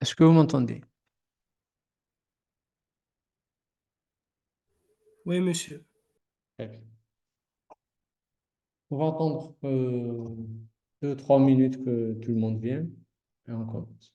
Est-ce que vous m'entendez? Oui, monsieur. Ok. On va attendre 2, 3 minutes que tout le monde vienne et on commence.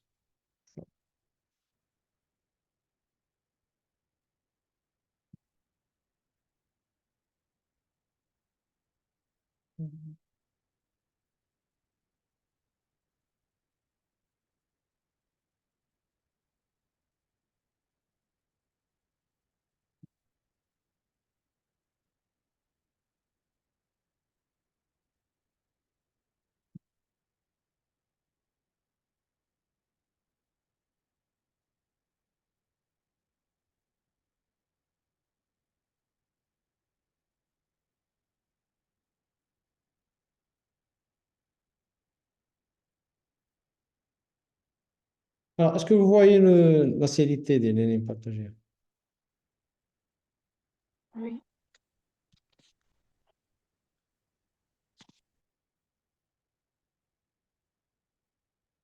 Alors, est-ce que vous voyez la série T des liens pathogènes? Oui,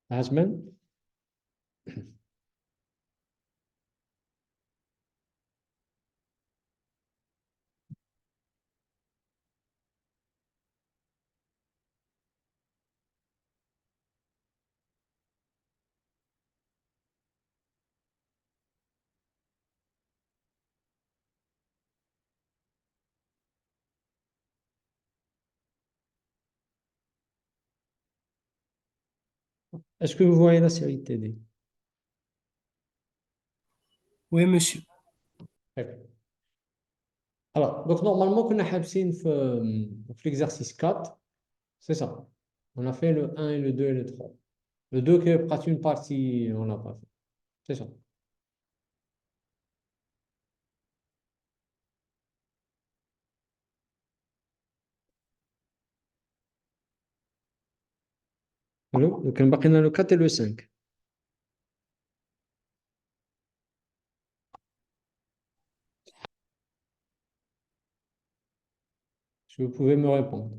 Asman? Est-ce que vous voyez la série TD? Oui, monsieur. Ok. Alors, donc normalement, qu'on a habsé في l'exercice 4, c'est ça. On a fait le 1 et le 2 et le 3. Le 2 qui est pratiquement une partie, on n'a pas fait. C'est ça. Donc, on a le 4 et le 5. Est-ce que vous pouvez me répondre?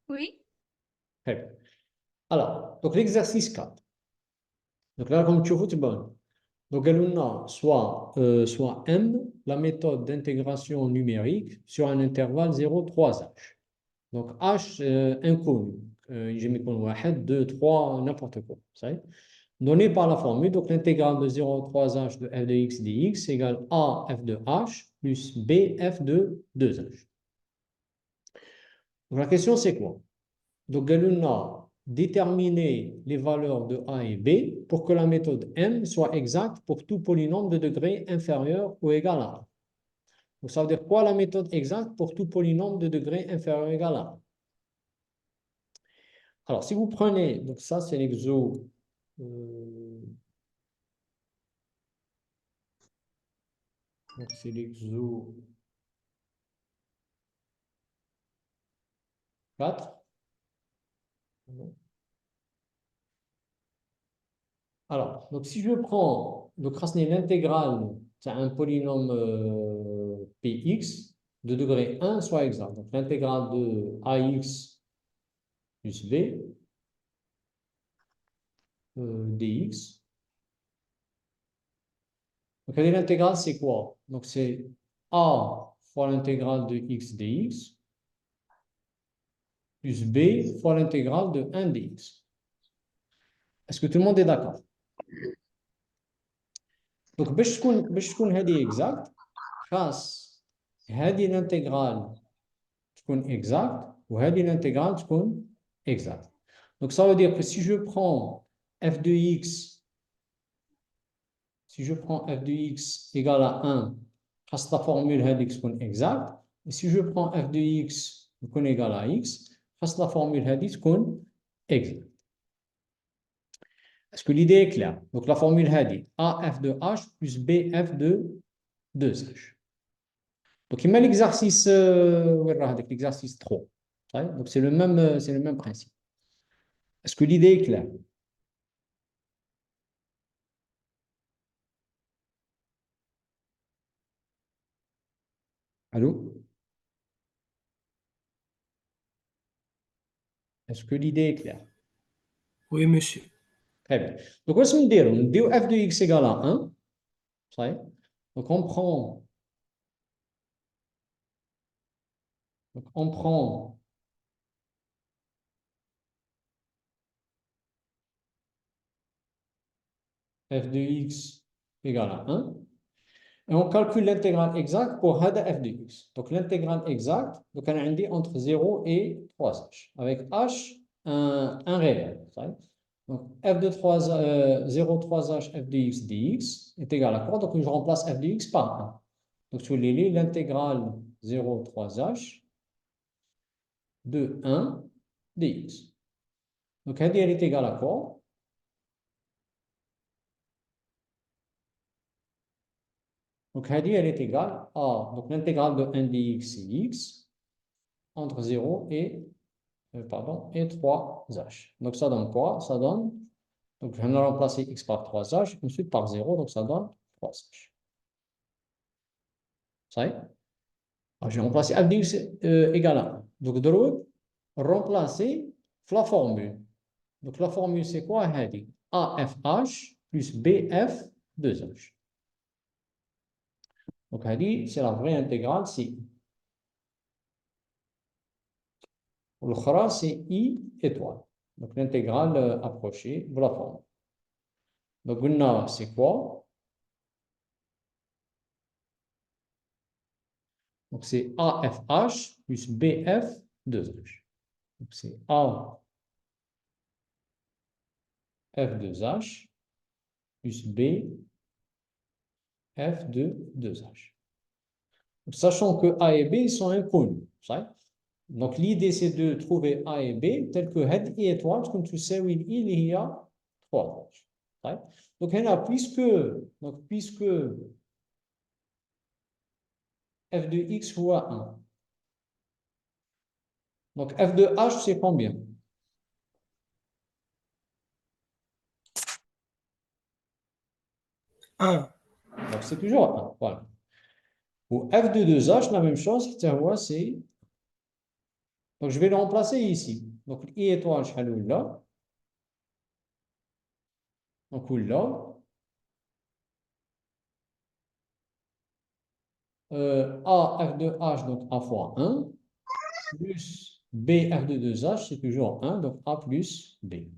oui, Très bien. Alors, donc l'exercice 4. Donc là, comme tu vois, c'est bon. Donc, elle a soit M, la méthode d'intégration numérique sur un intervalle 0, 3 h. Donc, H inconnu. J'ai mis comme 1, 2, 3, n'importe quoi. Ça y est. Donné par la formule, donc l'intégrale de 0, 3 h de f de x dx égale a f de h plus b f de 2h. Donc, la question, c'est quoi? Donc, elle a déterminé les valeurs de A et B pour que la méthode M soit exacte pour tout polynôme de degré inférieur ou égal à A. Donc, ça veut dire quoi la méthode exacte pour tout polynôme de degré inférieur ou égal à A? Alors, si vous prenez, donc ça c'est l'exo, donc c'est l'exo 4. Alors, donc si je prends, donc racine l'intégrale, c'est un polynôme Px de degré 1 soit exact. Donc l'intégrale de ax plus b dx. Donc l'intégrale, c'est quoi? Donc c'est a fois l'intégrale de x dx plus b fois l'intégrale de 1 dx. Est-ce que tout le monde est d'accord? Donc باش تكون هذه exact خاص هذه الانتجرال تكون exact وهذه الانتجرال تكون exact. Donc ça veut dire que si je prends f de x, si je prends f de x égale à 1, خاص la formule هذيك تكون exact. Et si je prends f de x تكون égal à x, خاص la formule هذه تكون exact. Est-ce que l'idée est claire? Donc la formule هذه af de h plus bf de 2h. Donc, il met l'exercice l'exercice 3. Ouais, donc, c'est le même principe. Est-ce que l'idée est claire? Allô? Est-ce que l'idée est claire? Oui, monsieur. Très bien. Donc, qu'est-ce qu'on dit? On dit f de x égale à 1. Ça y est. Donc, on prend f de x égale à 1. Et on calcule l'intégrale exacte pour f de x. Donc, l'intégrale exacte, donc, on a dit entre 0 et 3h. Avec h, un réel. Ça y est. Donc, f de 0,3h f de x dx est égal à quoi? Donc, je remplace f de x par 1. Donc, je vais lire l'intégrale 0,3h de 1 dx. Donc, elle est égale à quoi? Donc, elle est égale à, donc l'intégrale de 1 dx, c'est x, entre 0 et, et 3h. Donc, ça donne quoi? Ça donne, donc je vais remplacer x par 3h, ensuite par 0, donc ça donne 3h. Ça y est? Alors, je vais remplacer f de x égale à 1. Donc, de l'autre, remplacer la formule. Donc, la formule, c'est quoi? AFH plus BF 2H. Donc, c'est la vraie intégrale, c'est l'autre, c'est I étoile. Donc, l'intégrale approchée de la formule. Donc, on c'est quoi? Donc, c'est AFH plus BF 2H. Donc, c'est AF 2H plus B F de 2H. Sachant que A et B sont inconnus. Donc, l'idée, c'est de trouver A et B tel que head et étoile, comme tu sais, il y a 3H. Donc, puisque f de x fois 1, donc f de h, c'est combien? Un. Donc, c'est toujours 1. Voilà. Pour f de 2h, la même chose, c'est. Donc, je vais le remplacer ici. Donc, i étoile, je vais là. Donc, là. A f de h, donc a fois 1, plus b f de 2h, c'est toujours 1, donc a plus b.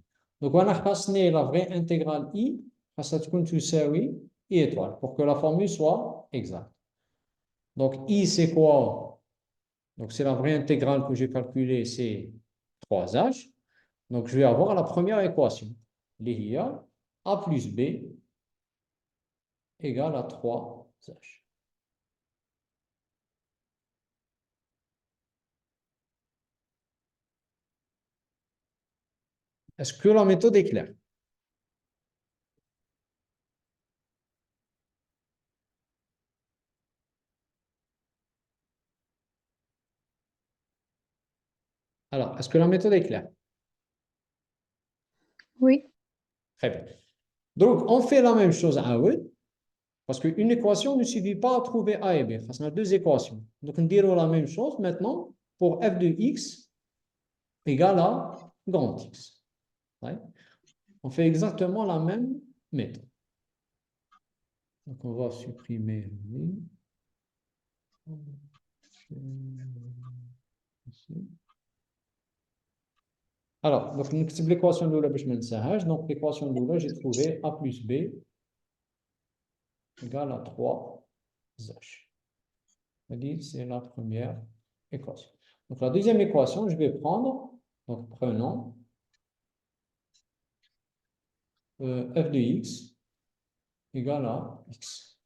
Donc, on a repassé la vraie intégrale i, ça تكون تساوي i étoile, pour que la formule soit exacte. Donc, i, c'est quoi? Donc, c'est la vraie intégrale que j'ai calculée, c'est 3h. Donc, je vais avoir la première équation. Il y a a plus b égale à 3h. Est-ce que la méthode est claire? Alors, est-ce que la méthode est claire? Oui. Très bien. Donc, on fait la même chose à eux, parce qu'une équation ne suffit pas à trouver A et B. On a deux équations. Donc, on dira la même chose maintenant pour f de x égale à grand X. Ouais. On fait exactement la même méthode. Donc, on va supprimer ici. Alors, donc, l'équation de l'eau, donc l'équation de l'eau, j'ai trouvé A plus B égale à 3H. C'est la première équation. Donc, la deuxième équation, je vais prendre, donc prenons f de x égale à x.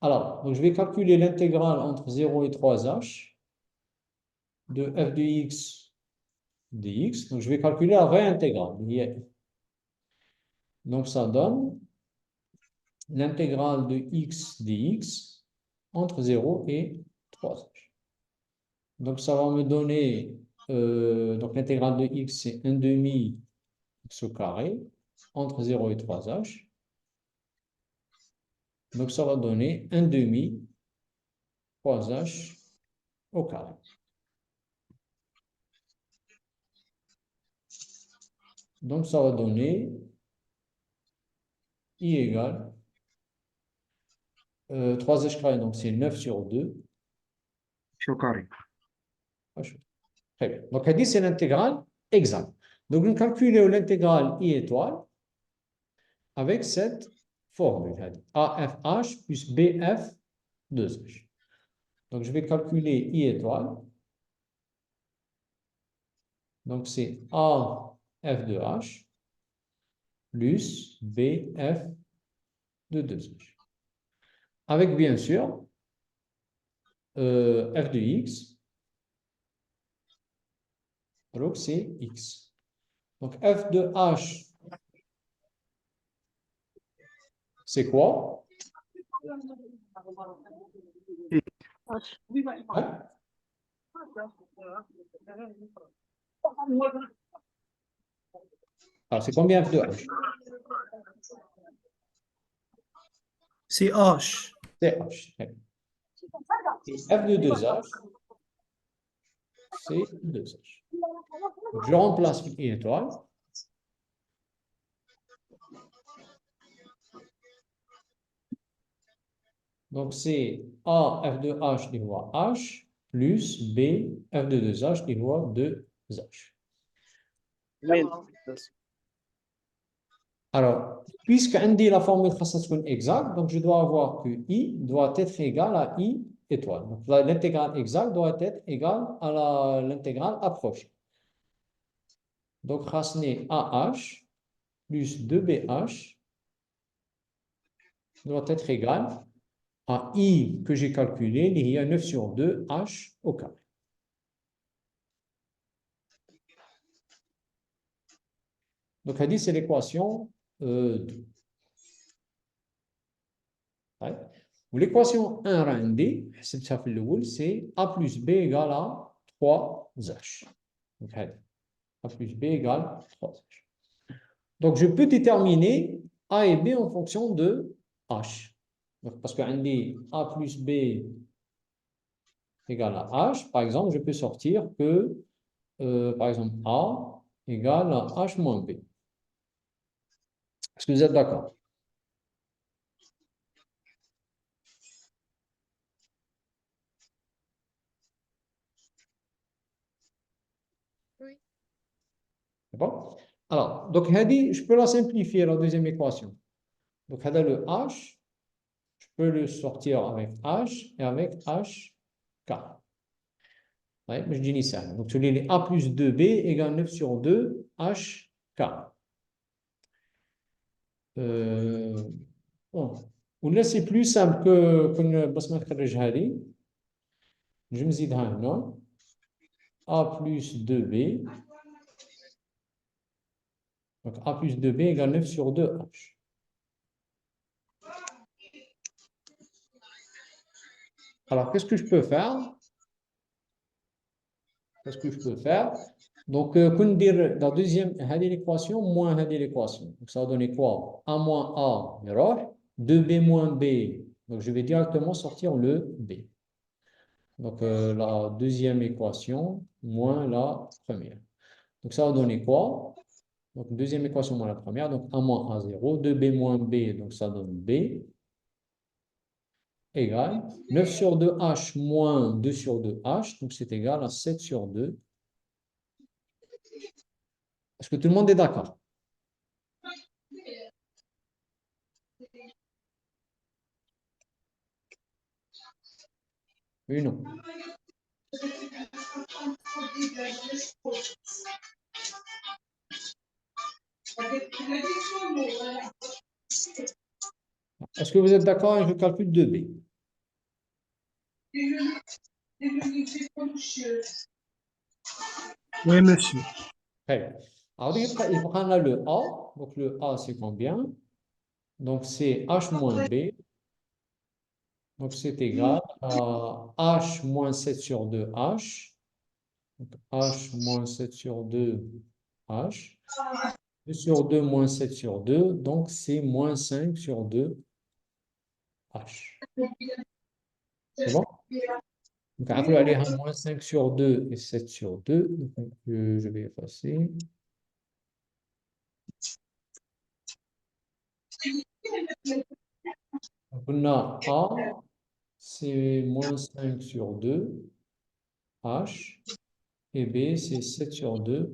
Alors, donc je vais calculer l'intégrale entre 0 et 3h de f de x dx. Donc, je vais calculer la vraie intégrale. Donc, ça donne l'intégrale de x dx entre 0 et 3h. Donc, ça va me donner, donc l'intégrale de x, c'est 1 demi x au carré entre 0 et 3h. Donc, ça va donner 1 demi 3h au carré. Donc, ça va donner I égale 3h carré, donc c'est 9 sur 2. Au carré. Très bien. Donc, elle dit c'est l'intégrale exacte. Donc, nous calculons l'intégrale I étoile avec cette formule. AFH plus BF 2H. Donc, je vais calculer I étoile. Donc, c'est AF de H plus BF de 2H. Avec, bien sûr, F de X. Donc, c'est X. Donc, F de H, c'est quoi? Hein? Alors, c'est combien F de H? C'est H. C'est H. Très bien. Et F de 2H, c'est 2H. Donc, je remplace I étoile. Donc, c'est A F de H égale H plus B F de 2H égale 2H. Alors, puisque dit la formule est exacte, donc je dois avoir que I doit être égal à I étoile. Donc, l'intégrale exacte doit être égale à l'intégrale approchée. Donc, racine AH plus 2BH doit être égal à I que j'ai calculé, il y a 9 sur 2, H au carré. Donc, elle dit c'est l'équation 2. Ouais. L'équation 1 rendée, c'est A plus B égale à 3H. Donc, A plus B égale 3H. Donc, je peux déterminer A et B en fonction de H. Donc, parce que A plus B égale à H, par exemple, je peux sortir que, par exemple, A égale à H moins B. Est-ce que vous êtes d'accord? Oui. D'accord? Alors, donc, je peux la simplifier, la deuxième équation. Donc, le H, je peux le sortir avec H et avec HK. Ouais, mais je dis ça. Donc, je lis A plus 2B égale 9 sur 2 HK. Bon. Ou là, c'est plus simple que le basma kharaj hadi. Je me dis non. A plus 2B. Donc, A plus 2B égale 9 sur 2H. Alors, qu'est-ce que je peux faire? Qu'est-ce que je peux faire? Donc, dire la deuxième, l'équation moins l'équation. Donc, ça va donner quoi? A moins A, 2B moins B. Donc, je vais directement sortir le B. Donc, la deuxième équation moins la première. Donc, ça va donner quoi? Donc, deuxième équation moins la première. Donc, A moins A, 0. 2B moins B, donc ça donne B. Égale 9 sur 2H moins 2 sur 2H. Donc, c'est égal à 7 sur 2. Est-ce que tout le monde est d'accord? Oui, non. Est-ce que vous êtes d'accord avec le calcul de B? Oui, monsieur. Très bien. Alors, il prend là le A. Donc, le A, c'est combien? Donc, c'est H moins B. Donc, c'est égal à H moins 7 sur 2H. Donc, H moins 7 sur 2H. 2 sur 2 moins 7 sur 2. Donc, c'est moins 5 sur 2H. C'est bon? Donc, après, aller à moins 5 sur 2 et 7 sur 2. Donc, je vais effacer. Donc, on a A, c'est moins 5 sur 2, H, et B, c'est 7 sur 2,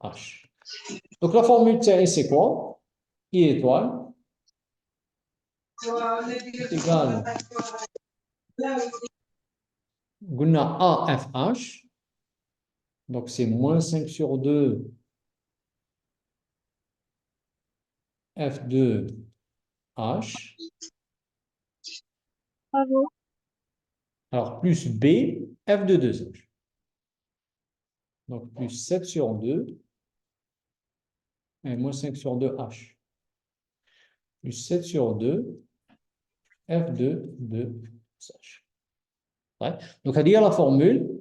H. Donc, la formule tirée, c'est quoi? I étoile est égal, on a A, F, H. Donc, c'est moins 5 sur 2, F2, H. Bravo. Alors, plus B, F de 2H. Donc, plus 7 sur 2, et moins 5 sur 2, H. Plus 7 sur 2, F2 de H. Ouais. Donc, à dire la formule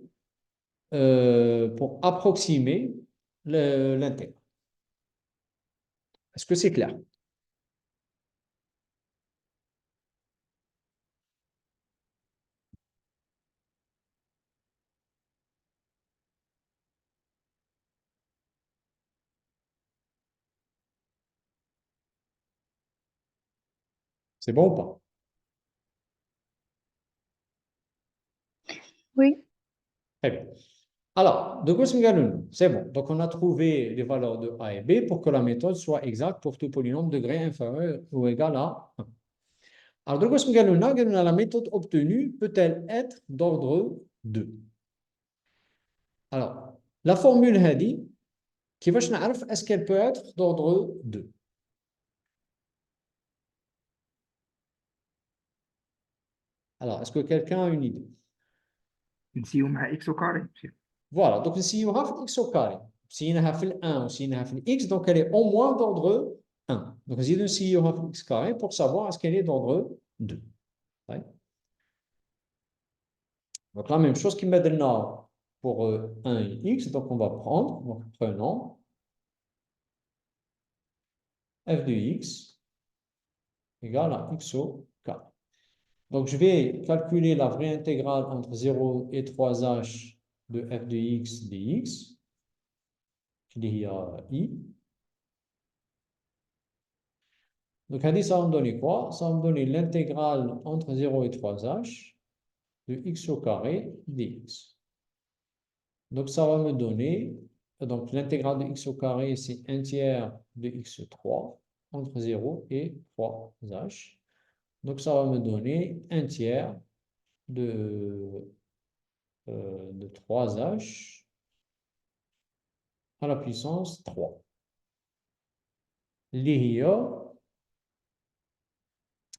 pour approximer l'intégral. Est-ce que c'est clair? C'est bon ou pas? Oui. Très bien. Alors, de quoi c'est bon. Donc, on a trouvé les valeurs de A et B pour que la méthode soit exacte pour tout polynôme de degré inférieur ou égal à 1. Alors, de quoi la méthode obtenue peut-elle être d'ordre 2? Alors, la formule هذه كيفاش نعرف est-ce qu'elle peut être d'ordre 2? Alors, est-ce que quelqu'un a une idée? نسيو مع إكس وكاري. Voilà, donc si on a x au carré, si on a fait 1 ou si on a fait x, donc elle est au moins d'ordre 1. Donc si on a x carré pour savoir est-ce qu'elle est d'ordre 2. Ouais. Donc la même chose qui met maintenant pour 1 et x, donc on va prendre, donc prenons f de x égale à x au carré. Donc je vais calculer la vraie intégrale entre 0 et 3h de f de x dx, qui est i. Donc, ça va me donner quoi? Ça va me donner l'intégrale entre 0 et 3h de x au carré dx. Donc, ça va me donner, donc l'intégrale de x au carré, c'est 1 tiers de x3 entre 0 et 3h. Donc, ça va me donner 1 tiers de 3h à la puissance 3. L'IA,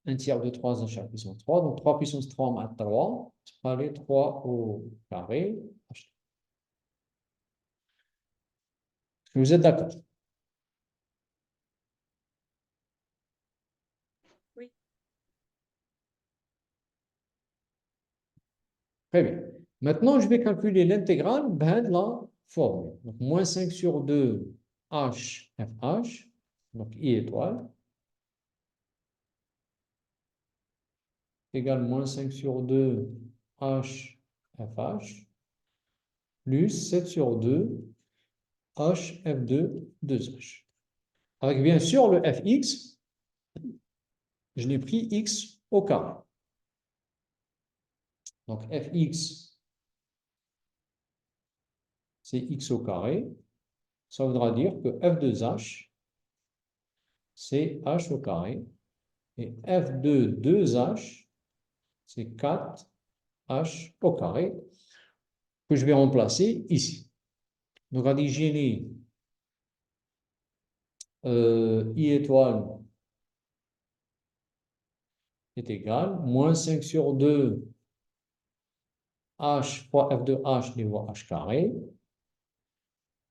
1 tiers de 3h à la puissance 3. Donc, 3 puissance 3 moins 3, ça va aller 3 au carré. Vous êtes d'accord? Oui. Très bien. Maintenant, je vais calculer l'intégrale de la formule. Donc, moins 5 sur 2 h FH, donc I étoile, égale moins 5 sur 2 h FH, plus 7 sur 2 h F2 2h. Avec bien sûr le Fx, je l'ai pris x au carré. Donc, Fx, c'est x au carré. Ça voudra dire que F2h, c'est h au carré. Et F2 2h, c'est 4h au carré, que je vais remplacer ici. Donc, à digérer I étoile est égal, moins 5 sur 2 h fois f de h niveau h carré,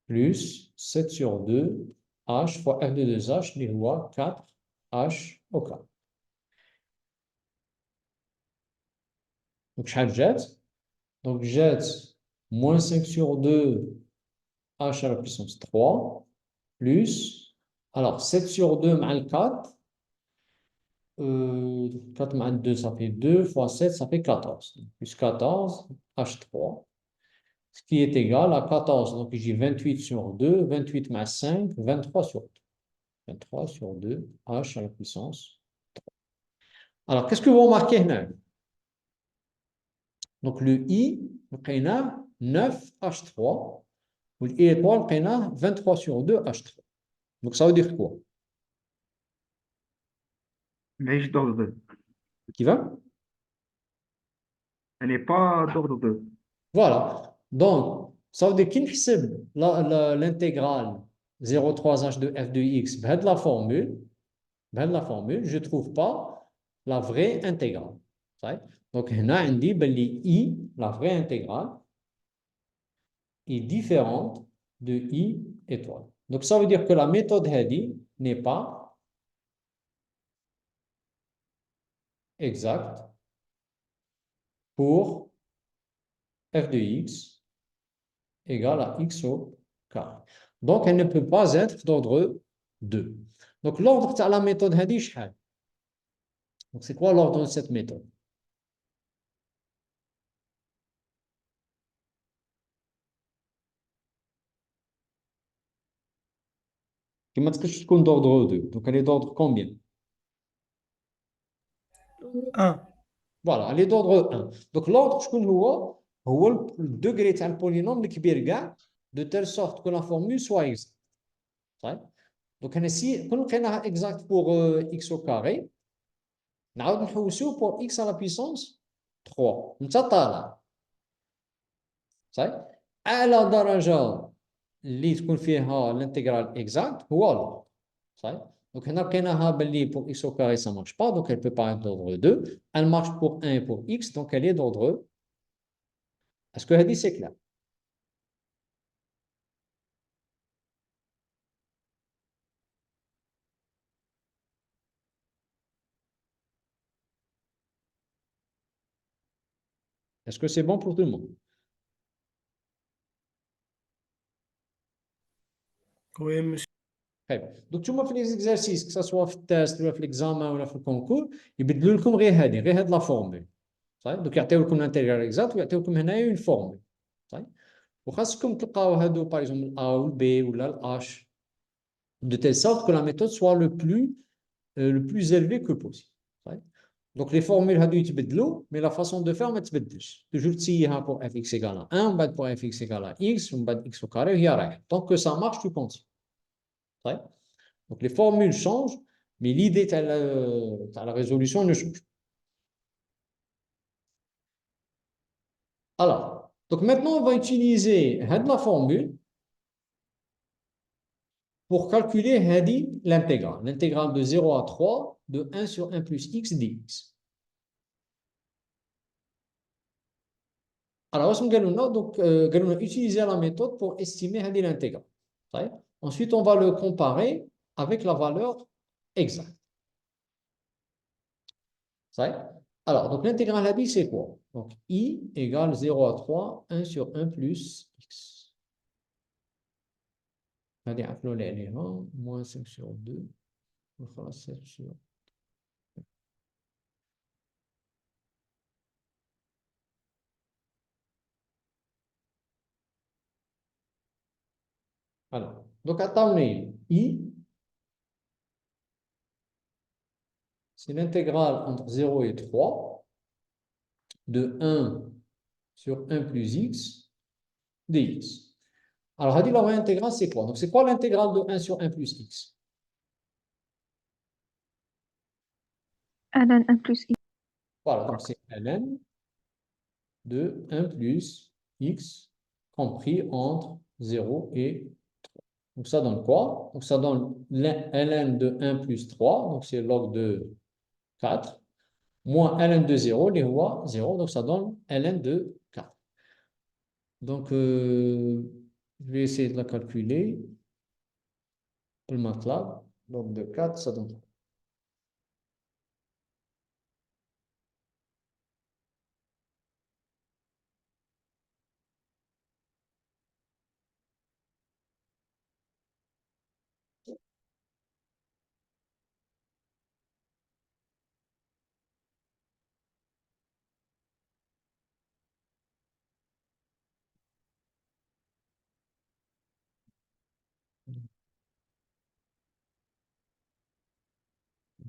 plus 7 sur 2 h fois f de 2h niveau 4h au carré. Donc, je jette. Donc, jette moins 5 sur 2 h à la puissance 3, plus, alors 7 sur 2 mal 4, 4 moins 2, ça fait 2 fois 7, ça fait 14. Plus 14, H3, ce qui est égal à 14. Donc, j'ai 28 sur 2, 28 moins 5, 23 sur 2. 23 sur 2, h à la puissance 3. Alors, qu'est-ce que vous remarquez là? Donc, le i, on a 9h3, ou le i étoile, on a 23 sur 2, h3. Donc, ça veut dire quoi? Mais je d'ordre 2. Qui va? Elle n'est pas d'ordre 2. Voilà. Donc, ça veut dire qu'il l'intégrale 0,3h de f de x, ben, de la formule, je ne trouve pas la vraie intégrale. Donc, on dit que i, la vraie intégrale, est différente de i étoile. Donc, ça veut dire que la méthode Hadi n'est pas exacte pour f de x égale à x au carré. Donc, elle ne peut pas être d'ordre 2. Donc, l'ordre de la méthode Hadi, شحال? Donc, c'est quoi l'ordre de cette méthode? كما تقدرش تكون d'ordre 2. Donc, elle est d'ordre combien? 1. Voilà, elle est d'ordre 1. Donc, l'ordre, شكون هو الدوغري تاع البولينوم الكبير كاع de telle sorte que la formule soit exacte. طيب. Donc, هنا si كون لقيناها exact pour x au carré, نعاود نحوسو pour x à la puissance 3. انت طالع. صحيح؟ اعلى درجه اللي تكون فيها الانتجرال اكزاكت هو لو. صحيح؟ دونك هنا لقيناها باللي pour x au carré ça marche pas, donc elle peut pas être d'ordre 2. Elle marche pour 1 et pour x, donc elle est d'ordre. Est-ce que هذه c'est clair? Est-ce que c'est bon pour tout le monde? Oui, monsieur. Très bien. Donc tu في les exercices, que ce soit في التست ولا في l'examen ولا في الكونكور، يبدلوا لكم غير هذه لا فورمول. صحيح؟ دونك يعطيو لكم الانتجرال اكزاكت ويعطيو لكم هنايا اون فورمول. صحيح؟ وخاصكم تلقاو هادو باغ اكزومبل ال A ou le B ou le H de telle sorte que la méthode soit le plus élevé que possible. صحيح؟ Donc les formules هادو يتبدلوا mais la façon de faire ما تبدلش. toujours تسيها pour fx égale à 1 ومن بعد pour fx égale à x ومن بعد x au carré وهي رايحة. Tant que ça marche, tu continues. صحيح؟ Donc les formules changent mais l'idée de la résolution ne change pas. Alors, donc maintenant on va utiliser la formule pour calculer l'intégrale. L'intégrale de 0 à 3 de 1 sur 1 plus x dx. Alors, donc, utiliser la méthode pour estimer l'intégrale. Ensuite, on va le comparer avec la valeur exacte. Alors, donc l'intégrale c'est quoi? Donc, i égale 0 à 3, 1 sur 1 plus x. Moins 5 sur 2, 7 sur. Alors, donc attendez, i, c'est l'intégrale entre 0 et 3 de 1 sur 1 plus x dx. Alors, la vraie intégrale, c'est quoi? Donc, c'est quoi l'intégrale de 1 sur 1 plus x? ln 1 plus x. Voilà, donc c'est ln de 1 plus x compris entre 0 et 3. Donc, ça donne quoi? Donc, ça donne ln de 1 plus 3, donc c'est log de 4, moins ln de 0, les rois 0, donc ça donne ln de 4. Donc, je vais essayer de la calculer. Le MATLAB, log de 4, ça donne.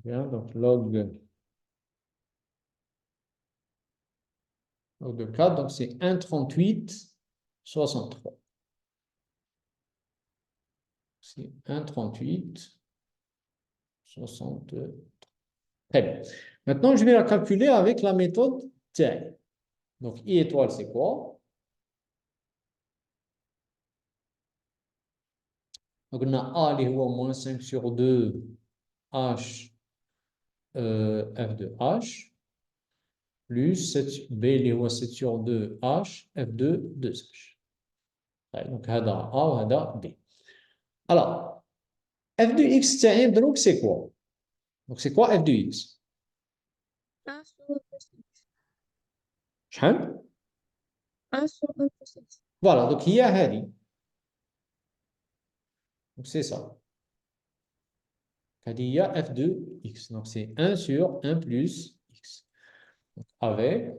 Bien, donc log de 4, donc c'est 1,38,63. C'est 1,38,63. Très bien. Maintenant, je vais la calculer avec la méthode TIE. Donc, I étoile, c'est quoi? Donc, on a A, qui est moins 5 sur 2, H, F de H, plus 7, B, qui est 7 sur 2, H, F2, 2H. Donc, هذا A وهذا B. Alors, F de X, donc c'est quoi? Donc, c'est quoi F de X? 1 sur 1 plus X. شحال؟ 1 sur 1 plus X. Voilà, donc il y a هذه. Donc, c'est ça. Il y a F de X. Donc, c'est 1 sur 1 plus X. Donc, avec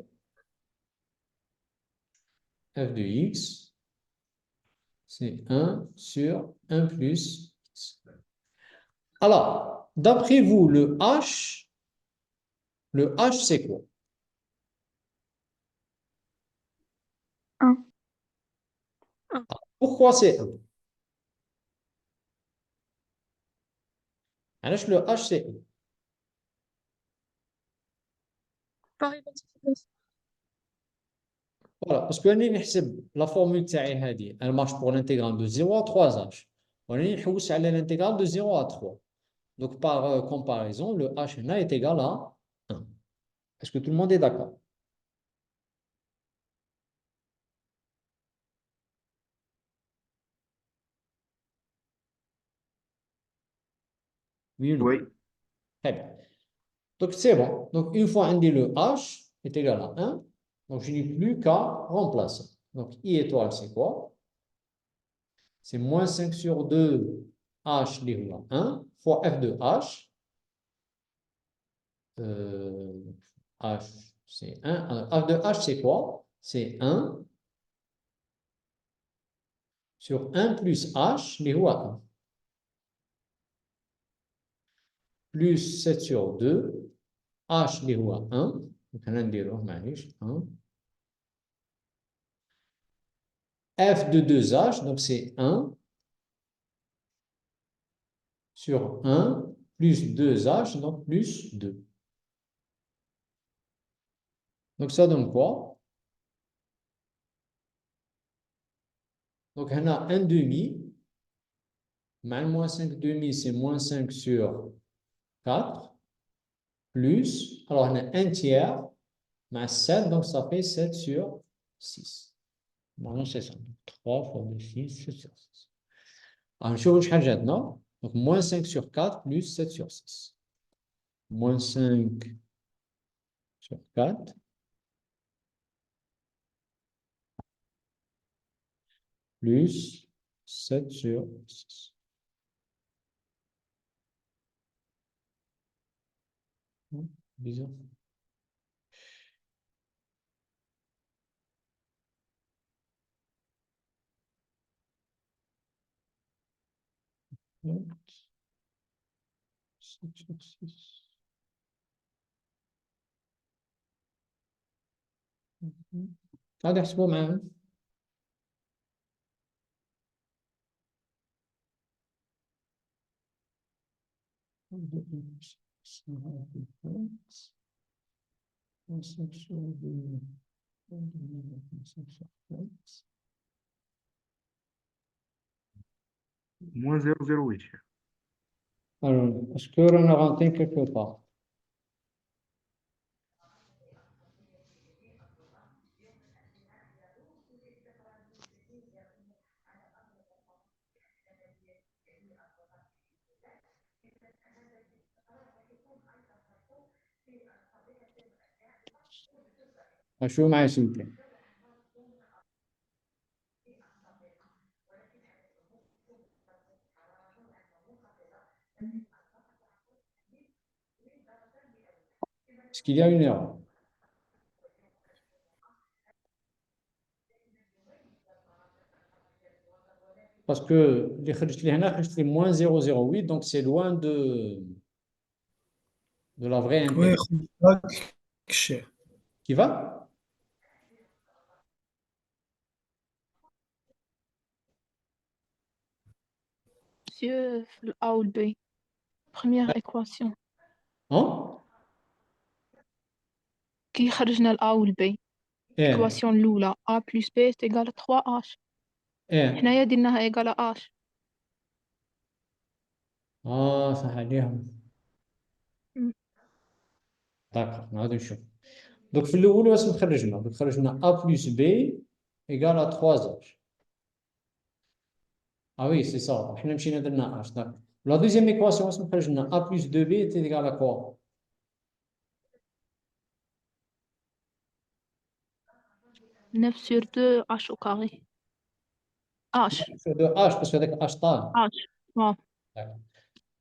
F de X, c'est 1 sur 1 plus X. Alors, d'après vous, le H, c'est quoi? 1. Pourquoi c'est 1? Alors, le H, c'est 1. Par identification. Voilà, parce que la formule تاعي هذه, elle marche pour l'intégrale de 0 à 3h. On نحوس على l'intégrale de 0 à 3. Donc, par comparaison, le H est égal à 1. Est-ce que tout le monde est d'accord? Oui ou non? Oui. Très bien. Donc, c'est bon. Donc, une fois dit le H est égal à 1, donc je n'ai plus qu'à remplacer. Donc, I étoile, c'est quoi? C'est moins 5 sur 2 H égale à 1 fois F de H. H, c'est 1. Alors, F de H, c'est quoi? C'est 1 sur 1 plus H égale à 1. Plus 7 sur 2 H égale à 1. Donc, on a dit, معليش, 1. F de 2H, donc c'est 1 sur 1 plus 2H, donc plus 2. Donc ça donne quoi? Donc on a 1 demi, mais moins 5 demi, c'est moins 5 sur 4, plus, alors on a 1 tiers, mais 7, donc ça fait 7 sur 6. Bon, c'est ça. 3 fois 2, 6, 7 sur 6. Alors, je vais changer maintenant. Donc, moins 5 sur 4 plus 7 sur 6. Moins 5 sur 4 plus 7 sur 6. Bizarre. Ouais. 7 sur 6. هذا احسبوه معاهم. Moins 0,08. Alors, est-ce qu'on a rentré quelque part? شو معي سلطة؟ Est-ce qu'il y a une erreur? Parce que les moins 0,08, donc c'est loin de de la vraie Ouais, intégrale. cher. Qui va? Monsieur, le A ou le B. Première équation. Hein? كي خرجنا ال A ou le B. ايه Équation الأولى A plus B est égal à 3H. ايه حنايا درناها égal à H. اه صح عليهم. مم. داكور نعاودو نشوف. Donc في الاول واش خرجنا؟ donc خرجنا A plus B égale à 3H. Ah oui, c'est ça. حنا مشينا درنا H. D'accord. La deuxième équation واش خرجنا A plus 2B est égal à quoi? 9 sur 2 H au carré. H. Sur 2H parce que هذاك H طال. H. Wow. D'accord.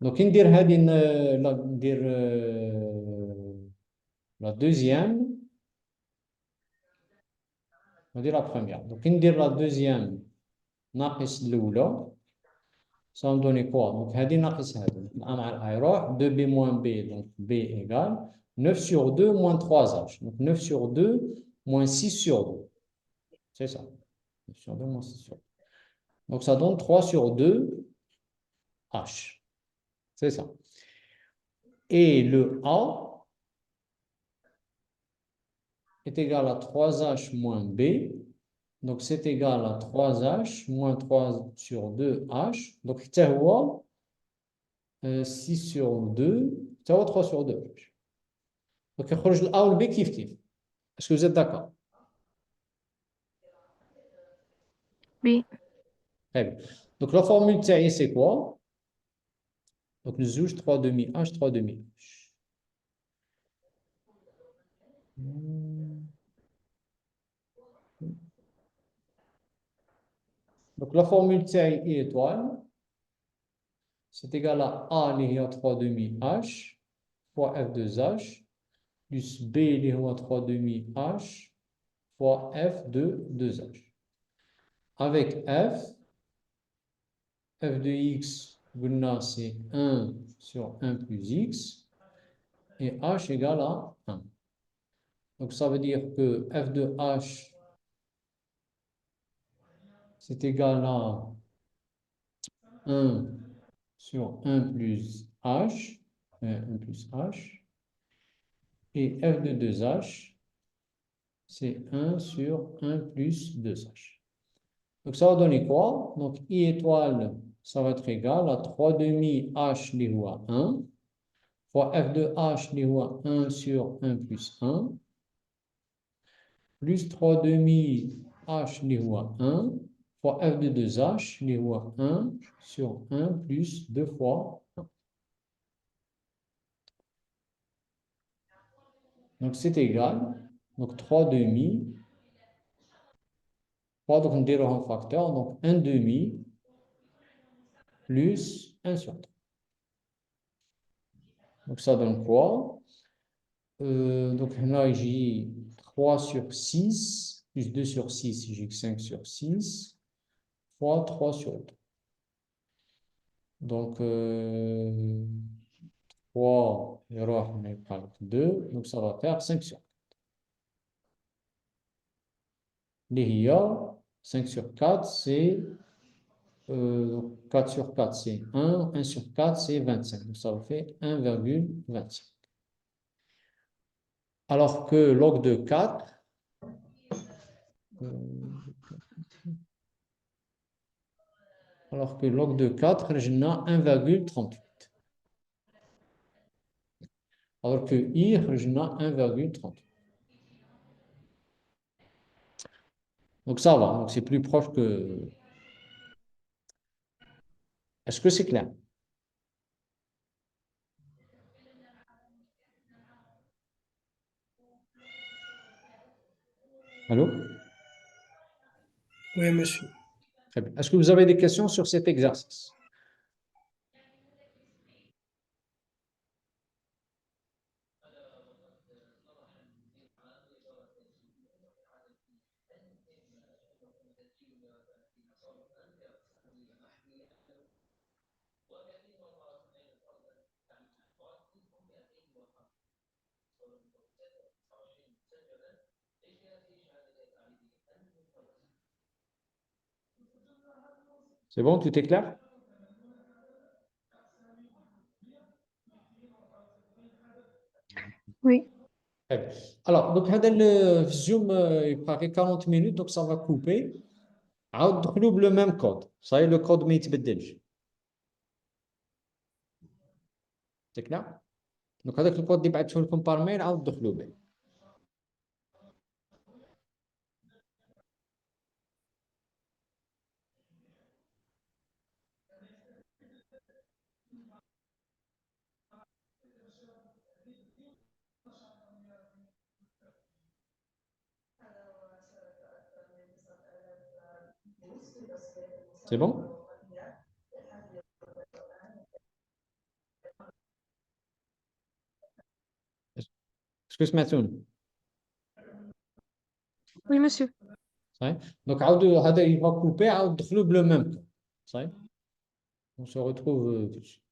Donc كي ندير هذه ندير la deuxième. On va dire la première. Donc, on dire la deuxième, ناقص الأولى. Ça va me donner quoi? Donc, هذه ناقص هذه. A مع A يروح. 2B moins B, donc B égale 9 sur 2 moins 3H. Donc, 9 sur 2 moins 6 sur 2. C'est ça. 9 sur 2 moins 6 sur 2. Donc, ça donne 3 sur 2 H. C'est ça. Et le A est égal à 3H moins B. Donc, c'est égal à 3H moins 3 sur 2H. Donc, حتى هو 6 sur 2, ça va 3 sur 2. Donc, يخرج ال A ou le B كيف كيف. Est-ce que vous êtes d'accord? B. Très bien. Donc, la formule تاعي c'est quoi? Donc, نزوج 3 demi H, 3 demi H. Donc, la formule تاعي I étoile, c'est égal à A اللي هي 3 demi H fois F2H plus B اللي هو 3 demi H fois F de 2H. Avec F, f de x, c'est 1 sur 1 plus x, et h égale à 1. Donc ça veut dire que f de h, c'est égal à 1 sur 1 plus h, 1 plus h, et f de 2h, c'est 1 sur 1 plus 2h. Donc ça va donner quoi? Donc I étoile, ça va être égal à 3 demi h اللي هو 1 fois f de h اللي هو 1 sur 1 plus 1 plus 3 demi h اللي هو 1 fois f de 2h اللي هو 1 sur 1 plus 2 fois 1. Donc c'est égal. Donc 3 demi. 3 donc نديروه en facteur. Donc 1 demi plus 1 sur 3. Donc ça donne quoi? Donc là j'ai 3 sur 6 plus 2 sur 6, j'ai 5 sur 6 fois 3 sur 2. Donc 3 يروح يبقى 2, donc ça va faire 5 sur 4. اللي هي 5 sur 4, c'est 4 sur 4, c'est 1, 1 sur 4, c'est 25. Donc ça fait 1,25. Alors que log de 4, alors que log de 4, j'ai 1,38. Alors que I, j'ai 1,38. Donc ça va, donc c'est plus proche que... Est-ce que c'est clair? Allô? Oui, monsieur. Très bien. Est-ce que vous avez des questions sur cet exercice? C'est bon, tout est clair? Oui. Très bien. Alors, donc, هذا le Zoom, il paraît 40 minutes, donc ça va couper. عاود دخلوا le même code. Ça y est, le code ما يتبدلش. C'est clair? Donc, هذاك الكود اللي بعثته لكم par mail عاود دخلوا به. C'est bon? Est-ce que سمعتوني؟ Oui, monsieur. صحيح؟ Donc, عاودوا هذا il va couper, عاود دخلوا le même code. صحيح? On se retrouve tout de suite.